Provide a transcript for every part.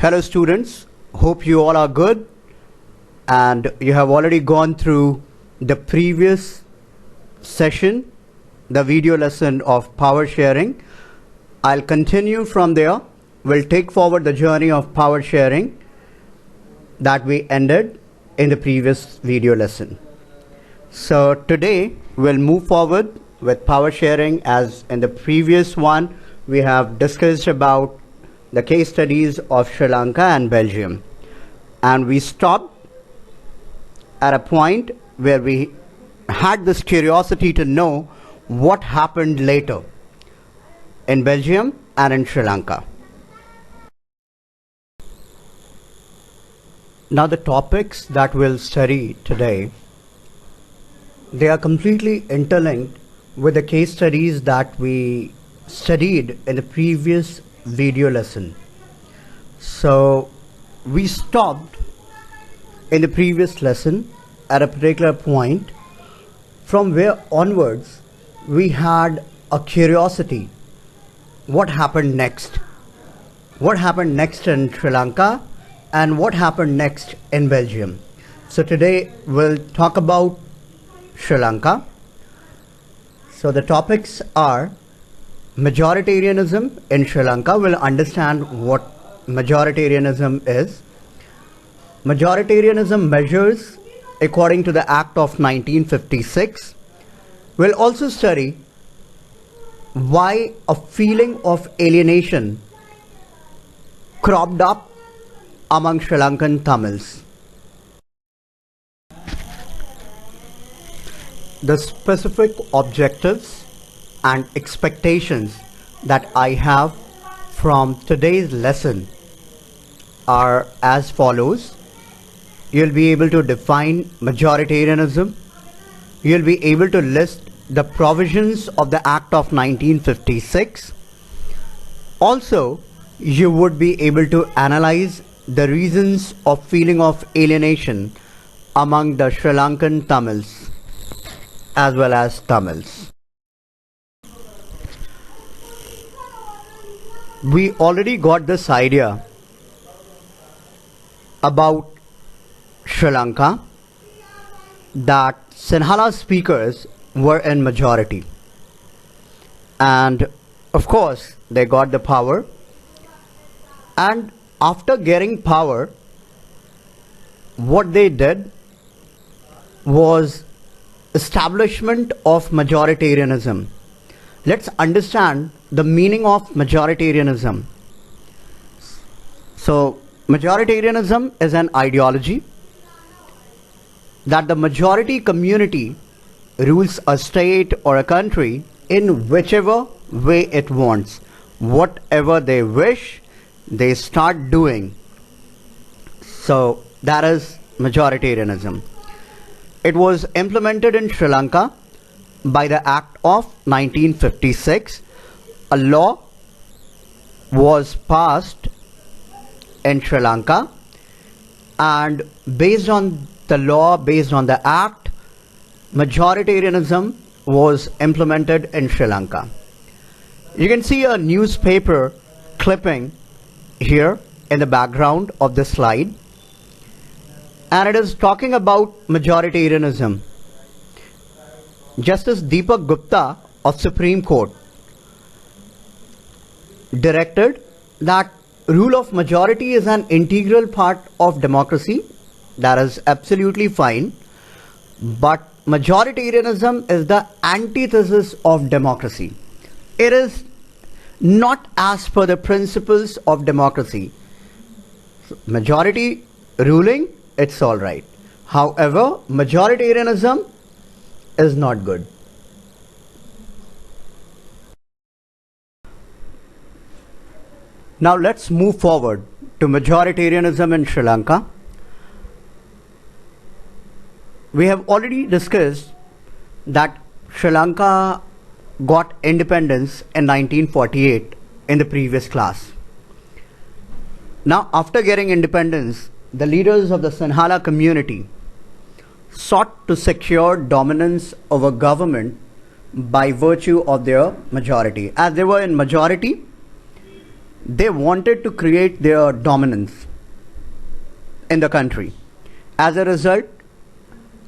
Hello students, hope you all are good and you have already gone through the previous session, the video lesson of power sharing. I'll continue from there. We'll take forward the journey of power sharing that we ended in the previous video lesson. So today we'll move forward with power sharing. As in the previous one, we have discussed about the case studies of Sri Lanka and Belgium, and we stopped at a point where we had this curiosity to know what happened later in Belgium and in Sri Lanka. Now the topics that we'll study today, they are completely interlinked with the case studies that we studied in the previous video lesson. So we stopped in the previous lesson at a particular point from where onwards we had a curiosity. What happened next? What happened next in Sri Lanka and what happened next in Belgium? So today we'll talk about Sri Lanka. So the topics are majoritarianism in Sri Lanka. We'll understand what majoritarianism is. Majoritarianism measures according to the Act of 1956. We'll also study why a feeling of alienation cropped up among Sri Lankan Tamils. The specific objectives and expectations that I have from today's lesson are as follows. You'll be able to define majoritarianism. You'll be able to list the provisions of the Act of 1956. Also, you would be able to analyze the reasons of feeling of alienation among the Sri Lankan Tamils as well as Tamils. We already got this idea about Sri Lanka that Sinhala speakers were in majority, and of course they got the power, and after getting power what they did was establishment of majoritarianism. Let's understand the meaning of majoritarianism. So majoritarianism is an ideology that the majority community rules a state or a country in whichever way it wants. Whatever they wish, they start doing. So that is majoritarianism. It was implemented in Sri Lanka by the Act of 1956. A law was passed in Sri Lanka, and based on the law, based on the Act, majoritarianism was implemented in Sri Lanka. You can see a newspaper clipping here in the background of the slide, and it is talking about majoritarianism. Justice Deepak Gupta of Supreme Court directed that rule of majority is an integral part of democracy. That is absolutely fine, but majoritarianism is the antithesis of democracy. It is not as per the principles of democracy. Majority ruling, it's all right. However, majoritarianism is not good. Now let's move forward to majoritarianism in Sri Lanka. We have already discussed that Sri Lanka got independence in 1948 in the previous class. Now after getting independence, the leaders of the Sinhala community sought to secure dominance over government by virtue of their majority. As they were in majority, they wanted to create their dominance in the country. As a result,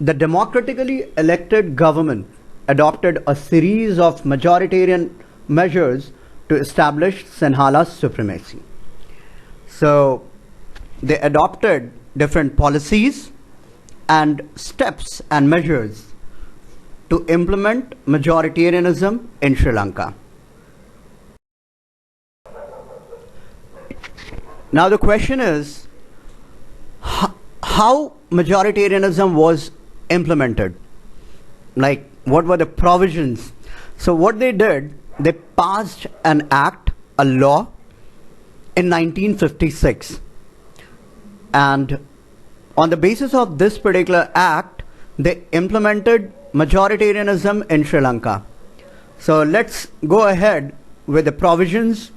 the democratically elected government adopted a series of majoritarian measures to establish Sinhala's supremacy. So they adopted different policies and steps and measures to implement majoritarianism in Sri Lanka. Now the question is, how majoritarianism was implemented? Like, what were the provisions? So what they did, they passed an act, a law, in 1956. And on the basis of this particular act, they implemented majoritarianism in Sri Lanka. So let's go ahead with the provisions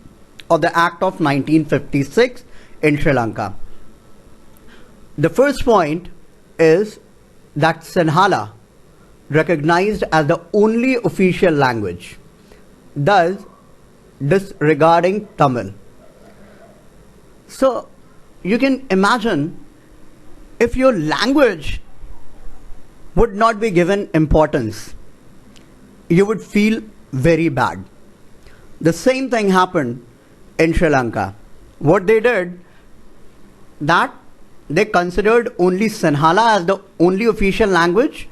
of the Act of 1956 in Sri Lanka. The first point is that Sinhala, recognized as the only official language, thus disregarding Tamil. So you can imagine, if your language would not be given importance, you would feel very bad. The same thing happened in Sri Lanka. What they did, that they considered only Sinhala as the only official language,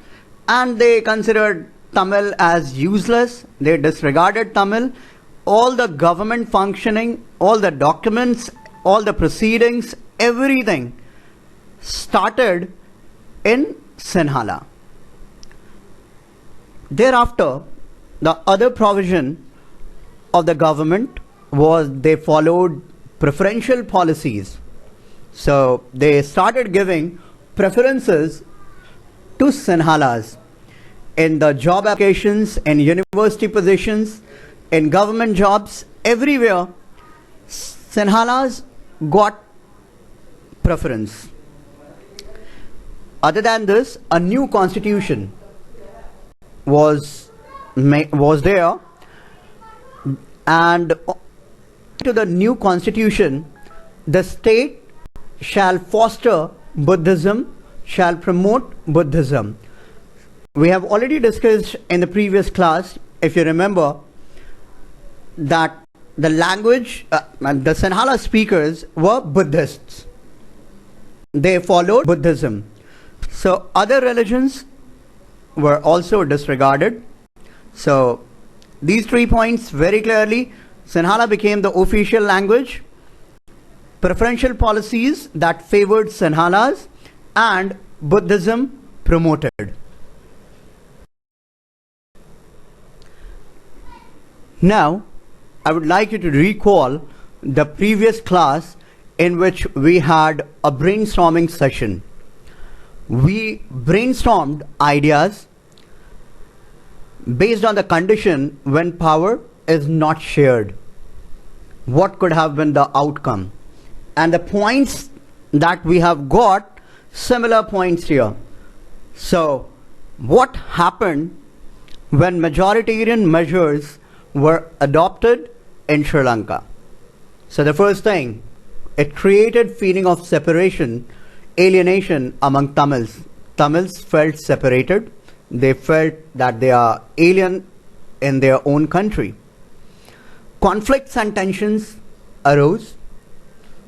and they considered Tamil as useless. They disregarded Tamil. All the government functioning, all the documents, all the proceedings, everything started in Sinhala. Thereafter, the other provision of the government was they followed preferential policies. So they started giving preferences to Sinhalas in the job applications, in university positions, in government jobs, everywhere. Sinhalas got preference. Other than this, a new constitution was there, and to the new constitution, the state shall foster Buddhism, shall promote Buddhism. We have already discussed in the previous class, if you remember, that the language, the Sinhala speakers were Buddhists. They followed Buddhism. So other religions were also disregarded. So these 3 points very clearly, Sinhala became the official language, preferential policies that favored Sinhalas, and Buddhism promoted. Now, I would like you to recall the previous class in which we had a brainstorming session. We brainstormed ideas based on the condition when power is not shared. What could have been the outcome? And the points that we have got, similar points here. So, what happened when majoritarian measures were adopted in Sri Lanka? So the first thing, it created feeling of separation, alienation among Tamils. Tamils felt separated. They felt that they are alien in their own country. Conflicts and tensions arose.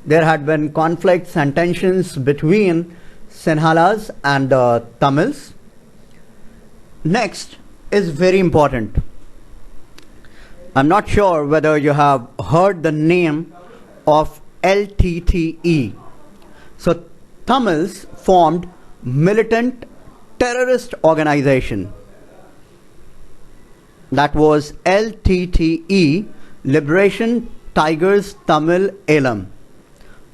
There had been conflicts and tensions between Sinhalas and the Tamils. Next is very important. I'm not sure whether you have heard the name of LTTE. So Tamils formed militant terrorist organization. That was LTTE, Liberation Tigers Tamil Elam,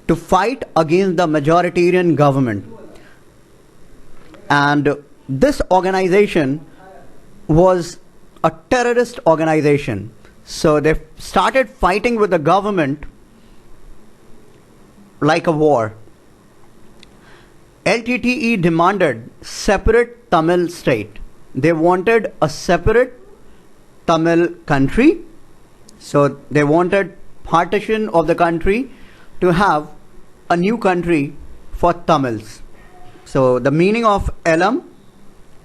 to fight against the majoritarian government. And this organization was a terrorist organization. So they started fighting with the government like a war. LTTE demanded separate Tamil state. They wanted a separate Tamil country. So they wanted partition of the country to have a new country for Tamils. So the meaning of Elam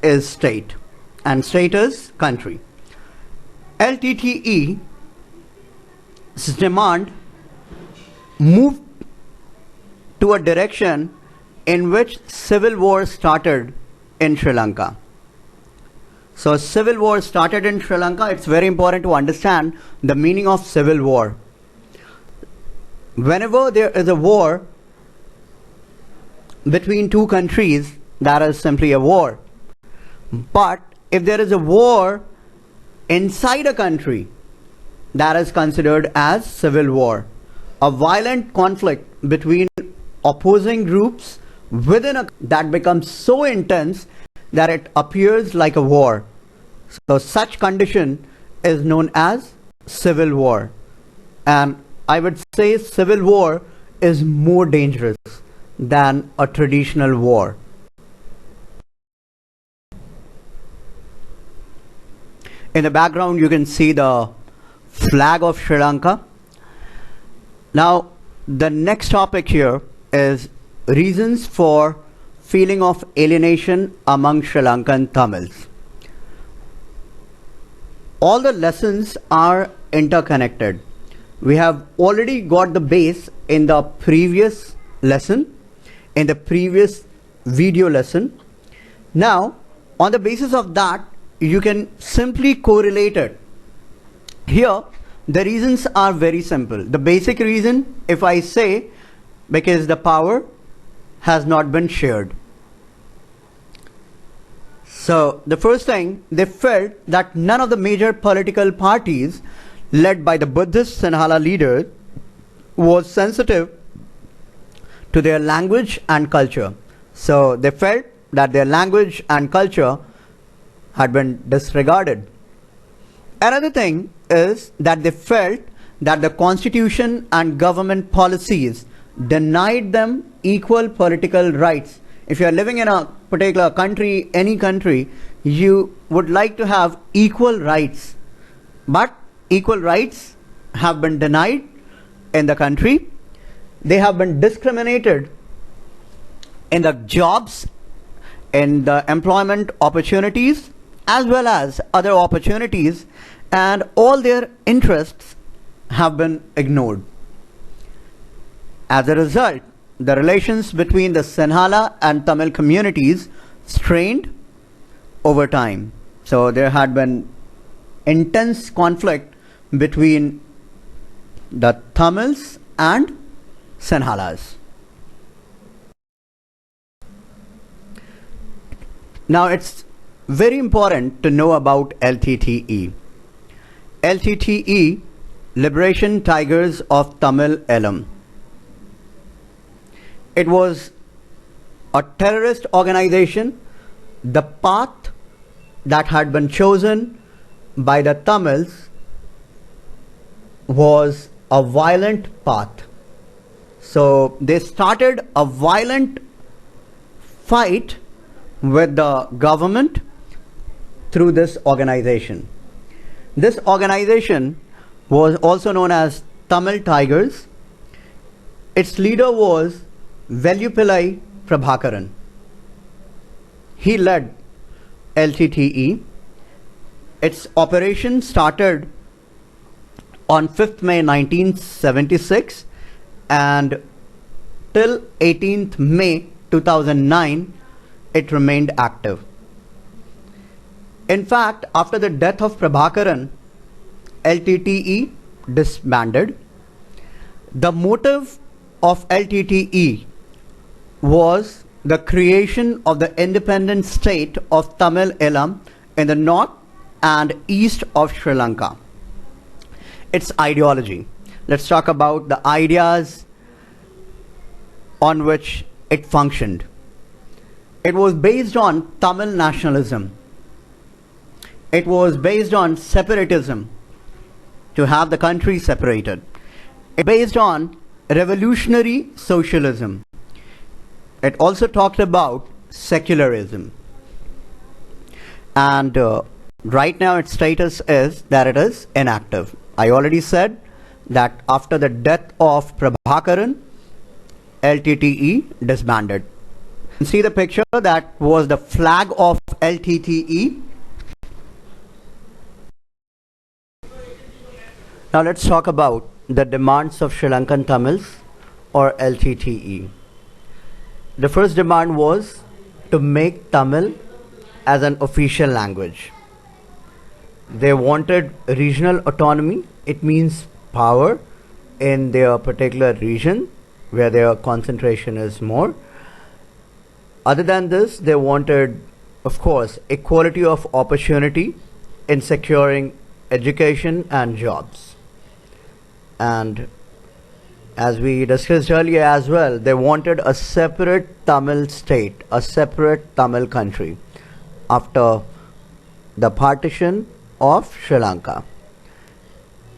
is state and state is country. LTTE's demand moved to a direction in which civil war started in Sri Lanka. So civil war started in Sri Lanka. It's very important to understand the meaning of civil war. Whenever there is a war between two countries, that is simply a war. But if there is a war inside a country, that is considered as civil war. A violent conflict between opposing groups within a that becomes so intense that it appears like a war. So such condition is known as civil war. And I would say civil war is more dangerous than a traditional war. In the background you can see the flag of Sri Lanka. Now the next topic here is reasons for feeling of alienation among Sri Lankan Tamils. All the lessons are interconnected. We have already got the base in the previous lesson, in the previous video lesson. Now, on the basis of that, you can simply correlate it. Here, the reasons are very simple. The basic reason, if I say, because the power has not been shared. So the first thing, they felt that none of the major political parties led by the Buddhist Sinhala leaders was sensitive to their language and culture. So they felt that their language and culture had been disregarded. Another thing is that they felt that the constitution and government policies denied them equal political rights. If you are living in a particular country, any country, you would like to have equal rights. But equal rights have been denied in the country. They have been discriminated in the jobs, in the employment opportunities, as well as other opportunities, and all their interests have been ignored. As a result, the relations between the Sinhala and Tamil communities strained over time. So there had been intense conflict between the Tamils and Sinhalas. Now it's very important to know about LTTE. LTTE, Liberation Tigers of Tamil Elam. It was a terrorist organization. The path that had been chosen by the Tamils was a violent path. So they started a violent fight with the government through this organization. This organization was also known as Tamil Tigers. Its leader was Vellupillai Prabhakaran. He led LTTE. Its operation started on 5th May 1976 and till 18th May 2009 it remained active. In fact, after the death of Prabhakaran, LTTE disbanded. The motive of LTTE was the creation of the independent state of Tamil Elam in the north and east of Sri Lanka. Its ideology. Let's talk about the ideas on which it functioned. It was based on Tamil nationalism. It was based on separatism, to have the country separated. It was based on revolutionary socialism. It also talked about secularism. And right now its status is that it is inactive. I already said that after the death of Prabhakaran, LTTE disbanded. You can see the picture, that was the flag of LTTE. Now let's talk about the demands of Sri Lankan Tamils or LTTE. The first demand was to make Tamil as an official language. They wanted regional autonomy. It means power in their particular region where their concentration is more. Other than this, they wanted, of course, equality of opportunity in securing education and jobs. And as we discussed earlier as well, they wanted a separate Tamil state, a separate Tamil country after the partition of Sri Lanka.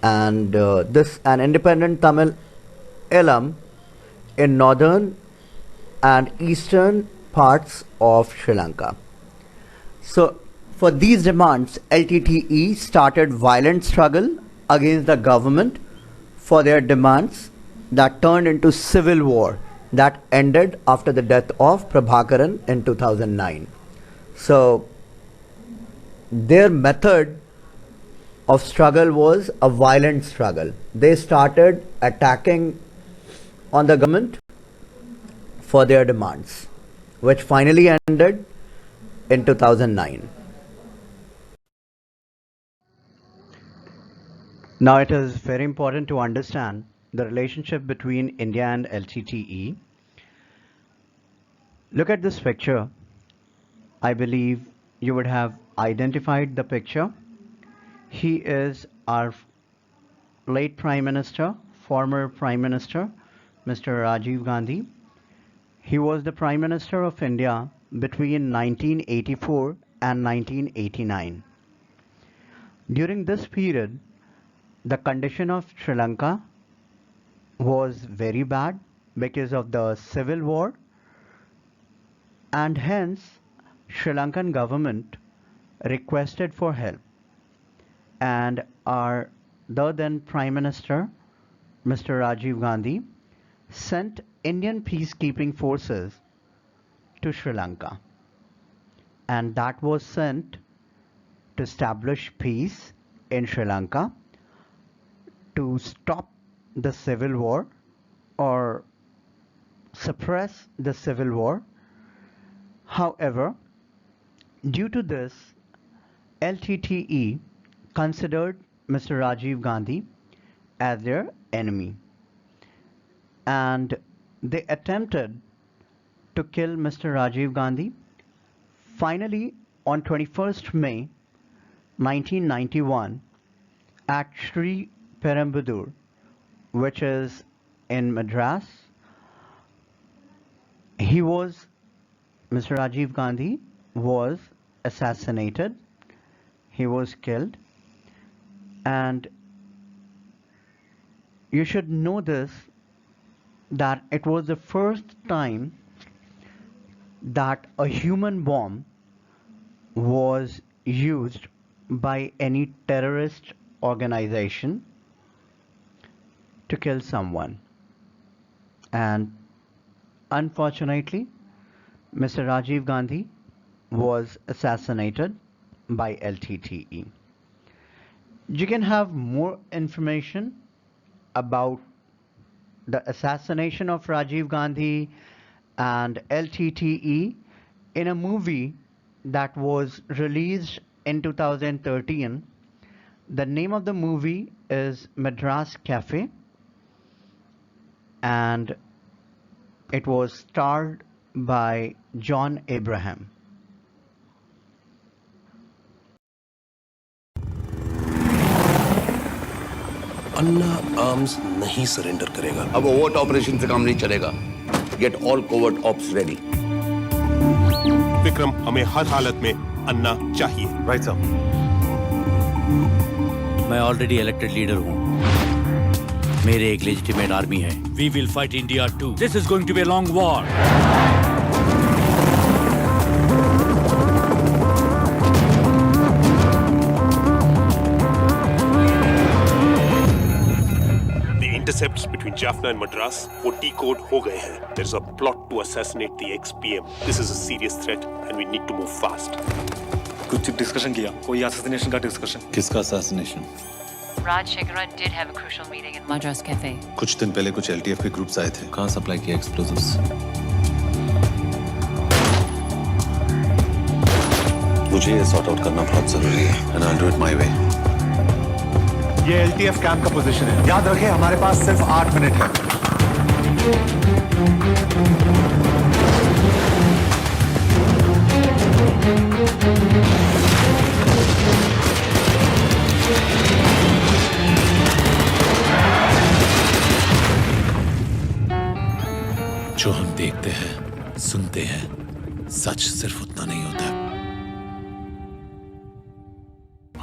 And an independent Tamil Elam in northern and eastern parts of Sri Lanka. So for these demands, LTTE started violent struggle against the government for their demands that turned into civil war that ended after the death of Prabhakaran in 2009. So their method of struggle was a violent struggle. They started attacking on the government for their demands, which finally ended in 2009. Now it is very important to understand the relationship between India and LTTE. Look at this picture. I believe you would have identified the picture. He is our late Prime Minister, former Prime Minister, Mr. Rajiv Gandhi. He was the Prime Minister of India between 1984 and 1989. During this period, the condition of Sri Lanka was very bad because of the civil war, and hence Sri Lankan government requested for help, and the then Prime Minister Mr. Rajiv Gandhi sent Indian peacekeeping forces to Sri Lanka, and that was sent to establish peace in Sri Lanka, to stop the civil war or suppress the civil war. However, due to this, LTTE considered Mr. Rajiv Gandhi as their enemy, and they attempted to kill Mr. Rajiv Gandhi. Finally, on 21st May 1991, at Sri Perumbudur, which is in Madras, Mr. Rajiv Gandhi was assassinated. He was killed. And you should know this, that it was the first time that a human bomb was used by any terrorist organization to kill someone. And unfortunately, Mr. Rajiv Gandhi was assassinated by LTTE. You can have more information about the assassination of Rajiv Gandhi and LTTE in a movie that was released in 2013. The name of the movie is Madras Cafe, and it was starred by John Abraham. Anna arms नहीं surrender करेगा। अब overt operation से काम नहीं चलेगा। Get all covert ops ready. Vikram, हमें हर हालत में अन्ना चाहिए। Right sir. मैं ऑलरेडी इलेक्टेड लीडर हूँ। मेरे एक लेजिटिमेट आर्मी है। We will fight India too. This is going to be a long war. intercepts between Jaffna and Madras वो decode हो गए हैं. There is a plot to assassinate the ex-PM. This is a serious threat and we need to move fast. कुछ discussion किया, कोई assassination का discussion. किसका assassination? Raj Shekaran did have a crucial meeting in Madras Cafe. कुछ दिन पहले कुछ LTF के ग्रुप्स आए थे. कहाँ सप्लाई किया एक्सप्लोजिव्स? मुझे ये सॉर्ट आउट करना बहुत जरूरी है and I'll do it my way. ये LTF कैंप का पोजीशन है. याद रखें हमारे पास सिर्फ 8 मिनट है. जो हम देखते हैं, सुनते हैं, सच सिर्फ उतना नहीं होता.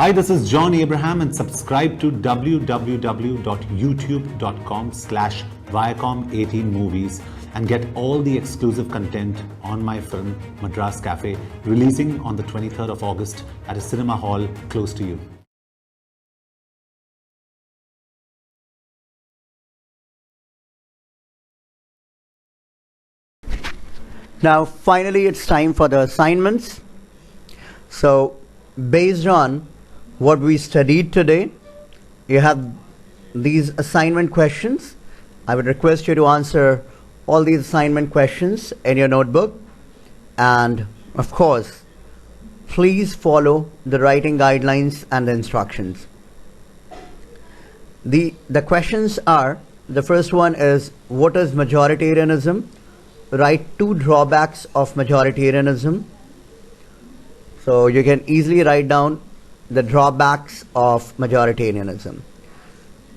Hi, this is John Abraham and subscribe to www.youtube.com/Viacom18movies and get all the exclusive content on my film Madras Cafe, releasing on the 23rd of August at a cinema hall close to you. Now, finally, it's time for the assignments. So, based on what we studied today, you have these assignment questions. I would request you to answer all these assignment questions in your notebook. And of course, please follow the writing guidelines and the instructions. The questions are, the first one is, what is majoritarianism? Write 2 drawbacks of majoritarianism. So you can easily write down the drawbacks of majoritarianism.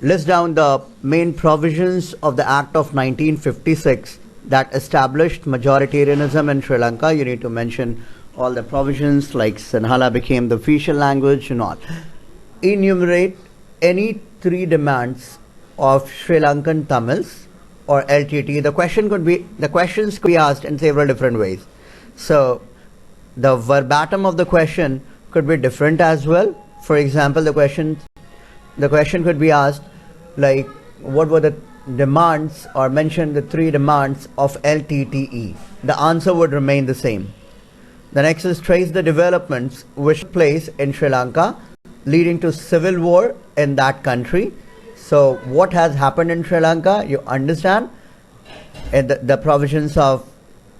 List down the main provisions of the Act of 1956 that established majoritarianism in Sri Lanka. You need to mention all the provisions, like Sinhala became the official language and all. Enumerate any 3 demands of Sri Lankan Tamils or LTTE. The questions could be asked in several different ways. So the verbatim of the question could be different as well. For example, the question could be asked like, what were the demands, or mention the 3 demands of LTTE. The answer would remain the same. The next is, trace the developments which took place in Sri Lanka leading to civil war in that country. So what has happened in Sri Lanka, you understand, and the provisions of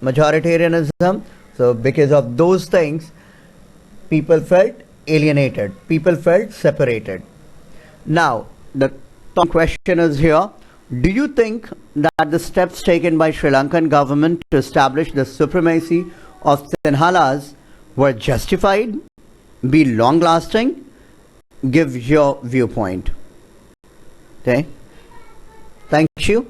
majoritarianism. So because of those things, people felt alienated, people felt separated. Now, the top question is here. Do you think that the steps taken by Sri Lankan government to establish the supremacy of Sinhalas were justified, be long-lasting? Give your viewpoint. Okay. Thank you.